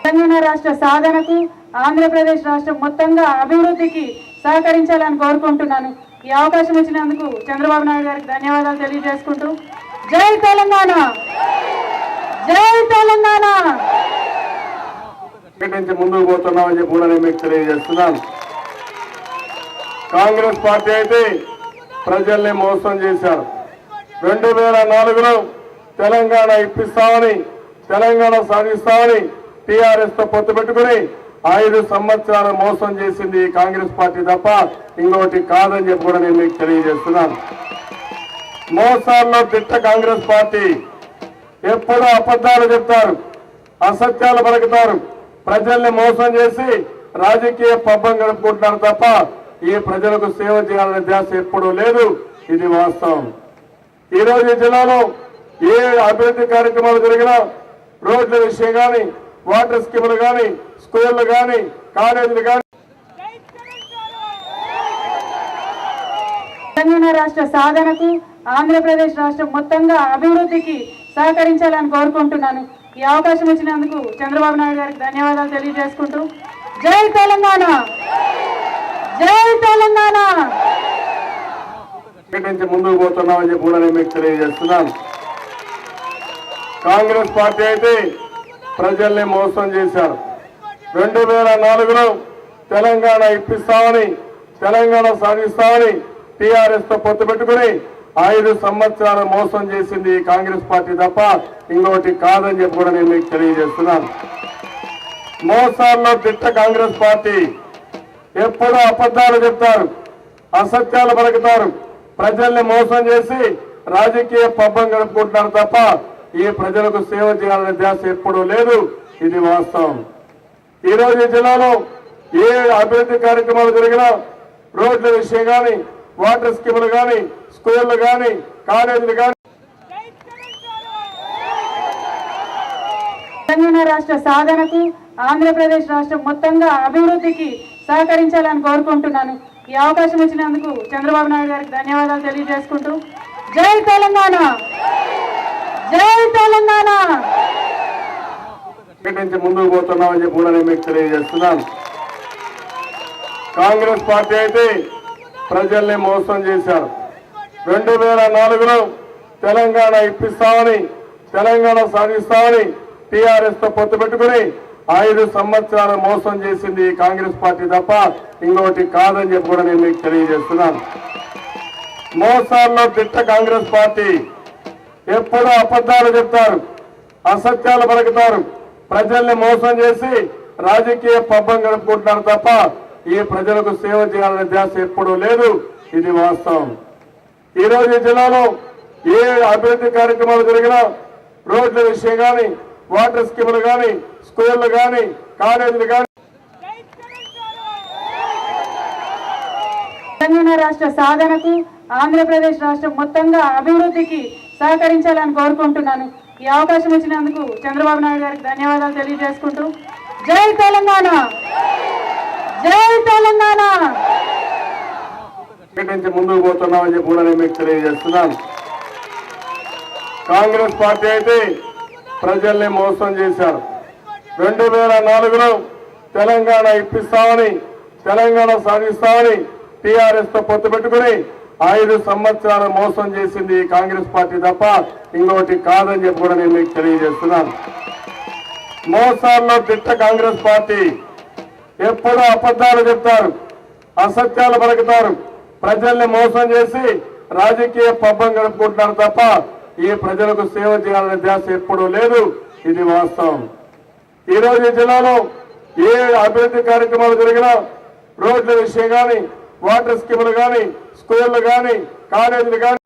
తెలంగాణ రాష్ట్ర సాధనకు ఆంధ్రప్రదేశ్ రాష్ట్రం మొత్తంగా అభివృద్ధికి సహకరించాలని కోరుకుంటున్నాను. ఈ అవకాశం ఇచ్చినందుకు చంద్రబాబు నాయుడు గారికి ధన్యవాదాలు తెలియజేసుకుంటూ జై తెలంగాణ, జై తెలంగాణ. ముందుకు పోతున్నామని చెప్పి కూడా నేను మీకు తెలియజేస్తున్నాను. కాంగ్రెస్ పార్టీ అయితే ప్రజల్ని మోసం చేశారు. 2004లో తెలంగాణ ఇప్పిస్తామని, తెలంగాణ సాధిస్తామని టీఆర్ఎస్ తో పొత్తు పెట్టుకుని 5 సంవత్సరాలు మోసం చేసింది కాంగ్రెస్ పార్టీ తప్ప ఇంకోటి కాదని చెప్పి కూడా నేను మీకు తెలియజేస్తున్నాను. మోసాల్లో తిట్ట కాంగ్రెస్ పార్టీ. ఎప్పుడూ అబద్ధాలు చెప్తారు, అసత్యాలు పలుకుతారు, ప్రజల్ని మోసం చేసి రాజకీయ పబ్బం గడుపుకుంటున్నారు తప్ప ఈ ప్రజలకు సేవ చేయాలనే ధ్యాస ఎప్పుడూ లేదు. ఇది వాస్తవం. ఈ రోజు జిల్లాలో ఏ అభివృద్ధి కార్యక్రమాలు జరిగినా రోడ్ల విషయం కానీ, వాటర్ స్కీములు కానీ, స్కూళ్లు కానీ, కాలేజీలు కానీ తెలంగాణ రాష్ట్ర సాధనకు ఆంధ్రప్రదేశ్ రాష్ట్రం మొత్తంగా అభివృద్ధికి సహకరించాలని కోరుకుంటున్నాను. ఈ అవకాశం ఇచ్చినందుకు చంద్రబాబు నాయుడు గారికి ధన్యవాదాలు తెలియజేసుకుంటూ జై తెలంగాణ, జై తెలంగాణ. ముందుకు పోతున్నామని చెప్పి కూడా నేను మీకు తెలియజేస్తున్నాను. కాంగ్రెస్ పార్టీ అయితే ప్రజల్ని మోసం చేశారు. 2004లో తెలంగాణ ఇప్పిస్తామని, తెలంగాణ సాధిస్తామని టీఆర్ఎస్ తో పొత్తు పెట్టుకుని 5 సంవత్సరాలు మోసం చేసింది కాంగ్రెస్ పార్టీ తప్ప ఇంకోటి కాదని చెప్పి కూడా నేను మీకు తెలియజేస్తున్నాను. మోసాల్లో తిట్ట కాంగ్రెస్ పార్టీ. ఎప్పుడూ అబద్ధాలు చెప్తారు, అసత్యాలు పలుకుతారు, ప్రజల్ని మోసం చేసి రాజకీయ పబ్బం గడుపుకుంటున్నారు తప్ప ఈ ప్రజలకు సేవ చేయాలనే ధ్యాస ఎప్పుడూ లేదు. ఇది వాస్తవం. ఈ రోజు జిల్లాలో ఏ అభివృద్ధి కార్యక్రమాలు జరిగినా రోడ్ల విషయం కానీ, వాటర్ స్కీములు కానీ, స్కూళ్లు కానీ, కాలేజీలు కానీ తెలంగాణ రాష్ట్ర సాధనకు ఆంధ్రప్రదేశ్ రాష్ట్రం మొత్తంగా అభివృద్ధికి సహకరించాలని కోరుకుంటున్నాను. ఈ అవకాశం ఇచ్చినందుకు చంద్రబాబు నాయుడు గారికి ధన్యవాదాలు తెలియజేసుకుంటూ జై తెలంగాణ, జై తెలంగాణ. ముందుకు పోతున్నామని చెప్పి కూడా నేను మీకు తెలియజేస్తున్నాను. కాంగ్రెస్ పార్టీ అయితే ప్రజల్ని మోసం చేశారు. 2004లో తెలంగాణ ఇప్పిస్తామని, తెలంగాణ సాధిస్తామని టీఆర్ఎస్ తో పొత్తు పెట్టుకుని 5 సంవత్సరాలు మోసం చేసింది కాంగ్రెస్ పార్టీ తప్ప ఇంకోటి కాదని చెప్పి కూడా నేను మీకు తెలియజేస్తున్నాను. మోసాల్లో తిట్ట కాంగ్రెస్ పార్టీ. ఎప్పుడూ అబద్ధాలు చెప్తారు, అసత్యాలు పలుకుతారు, ప్రజల్ని మోసం చేసి రాజకీయ పబ్బం గడుపుకుంటున్నారు తప్ప ఈ ప్రజలకు సేవ చేయాలనే ధ్యాస ఎప్పుడూ లేదు. ఇది వాస్తవం. ఈ రోజు జిల్లాలో ఏ అభివృద్ధి కార్యక్రమాలు జరిగినా రోడ్ల విషయం కానీ, వాటర్ స్కీములు కానీ, స్కూళ్లు కానీ, కాలేజీలు కానీ తెలంగాణ రాష్ట్ర సాధనకు ఆంధ్రప్రదేశ్ రాష్ట్రం మొత్తంగా అభివృద్ధికి సహకరించాలని కోరుకుంటున్నాను. ఈ అవకాశం ఇచ్చినందుకు చంద్రబాబు నాయుడు గారికి ధన్యవాదాలు తెలియజేసుకుంటూ జై తెలంగాణ, జై తెలంగాణ. ముందుకు పోతున్నామని చెప్పి కూడా నేను మీకు తెలియజేస్తున్నాను. కాంగ్రెస్ పార్టీ అయితే ప్రజల్ని మోసం చేశారు. 2004లో తెలంగాణ ఇప్పిస్తామని, తెలంగాణ సాధిస్తామని టీఆర్ఎస్ తో పొత్తు పెట్టుకుని 5 సంవత్సరాలు మోసం చేసింది కాంగ్రెస్ పార్టీ తప్ప ఇంకోటి కాదని చెప్పి కూడా నేను మీకు తెలియజేస్తున్నాను. మోసాల్లో తిట్ట కాంగ్రెస్ పార్టీ. ఎప్పుడూ అబద్ధాలు చెప్తారు, అసత్యాలు పలుకుతారు, ప్రజల్ని మోసం చేసి రాజకీయ పబ్బం గడుపుకుంటున్నారు తప్ప ఈ ప్రజలకు సేవ చేయాలనే ధ్యాస ఎప్పుడూ లేదు. ఇది వాస్తవం. ఈ రోజు జిల్లాలో ఏ అభివృద్ధి కార్యక్రమాలు జరిగినా రోడ్ల విషయం కానీ, వాటర్ స్కీములు కానీ, స్కూళ్లు కానీ, కాలేజీలు కానీ